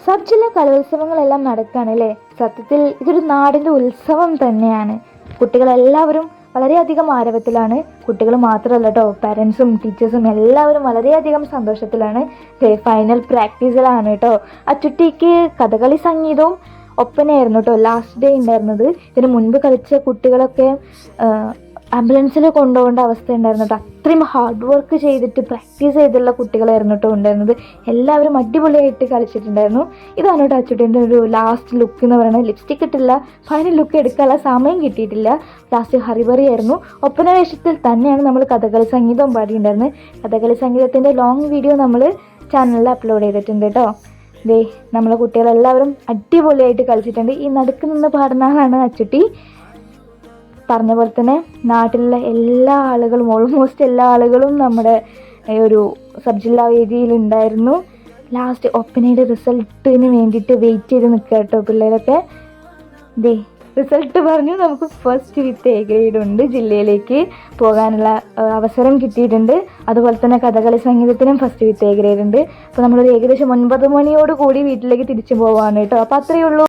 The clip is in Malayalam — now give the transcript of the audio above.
സബ് ജില്ലാ കലോത്സവങ്ങളെല്ലാം നടക്കുകയാണ് അല്ലേ. സത്യത്തിൽ ഇതൊരു നാടിൻ്റെ ഉത്സവം തന്നെയാണ്. കുട്ടികളെല്ലാവരും വളരെയധികം ആരവത്തിലാണ്. കുട്ടികൾ മാത്രമല്ല കേട്ടോ, പാരൻസും ടീച്ചേഴ്സും എല്ലാവരും വളരെയധികം സന്തോഷത്തിലാണ്. ഫൈനൽ പ്രാക്ടീസിലാണ് കേട്ടോ. അച്ചുട്ടിക്ക് കഥകളി സംഗീതവും ഒപ്പനയായിരുന്നു കേട്ടോ ലാസ്റ്റ് ഡേ ഉണ്ടായിരുന്നത്. ഇതിന് മുൻപ് കളിച്ച കുട്ടികളൊക്കെ ആംബുലൻസിൽ കൊണ്ടുപോകേണ്ട അവസ്ഥ ഉണ്ടായിരുന്നു കേട്ടോ. അത്രയും ഹാർഡ് വർക്ക് ചെയ്തിട്ട് പ്രാക്ടീസ് ചെയ്തുള്ള കുട്ടികളായിരുന്നു കേട്ടോ ഉണ്ടായിരുന്നത്. എല്ലാവരും അടിപൊളിയായിട്ട് കളിച്ചിട്ടുണ്ടായിരുന്നു. ഇതാണ് കേട്ടോ അച്ചുട്ടീൻ്റെ ഒരു ലാസ്റ്റ് ലുക്ക് എന്ന് പറയുന്നത്. ലിപ്സ്റ്റിക് ഇട്ടില്ല, ഫൈനൽ ലുക്ക് എടുക്കാനുള്ള സമയം കിട്ടിയിട്ടില്ല. ലാസ്റ്റ് ഹറിബറി ആയിരുന്നു. ഒപ്പന വേഷത്തിൽ തന്നെയാണ് നമ്മൾ കഥകളി സംഗീതവും പാടിയിട്ടുണ്ടായിരുന്നത്. കഥകളി സംഗീതത്തിൻ്റെ ലോങ് വീഡിയോ നമ്മൾ ചാനലിൽ അപ്ലോഡ് ചെയ്തിട്ടുണ്ട് കേട്ടോ. ദേ നമ്മളെ കുട്ടികളെല്ലാവരും അടിപൊളിയായിട്ട് കളിച്ചിട്ടുണ്ട്. ഈ നടുക്ക് നിന്ന് പാടുന്ന ആളാണ് അച്ചുട്ടി. പറഞ്ഞ പോലെ തന്നെ നാട്ടിലുള്ള എല്ലാ ആളുകളും, ഓൾമോസ്റ്റ് എല്ലാ ആളുകളും നമ്മുടെ ഒരു സബ് ജില്ലാ വേദിയിലുണ്ടായിരുന്നു. ലാസ്റ്റ് ഒപ്പനയുടെ റിസൾട്ടിന് വേണ്ടിയിട്ട് വെയിറ്റ് ചെയ്ത് നിൽക്കുക കേട്ടോ പിള്ളേരൊക്കെ. ദേ റിസൾട്ട് പറഞ്ഞു. നമുക്ക് ഫസ്റ്റ് വിത്ത് എ ഗ്രേഡ് ഉണ്ട്. ജില്ലയിലേക്ക് പോകാനുള്ള അവസരം കിട്ടിയിട്ടുണ്ട്. അതുപോലെ തന്നെ കഥകളി സംഗീതത്തിനും ഫസ്റ്റ് വിത്ത് എ ഗ്രേഡ് ഉണ്ട്. അപ്പോൾ നമ്മളൊരു ഏകദേശം 9 മണിയോട് കൂടി വീട്ടിലേക്ക് തിരിച്ചു പോവാണ് കേട്ടോ. അപ്പോൾ അത്രയേ ഉള്ളൂ.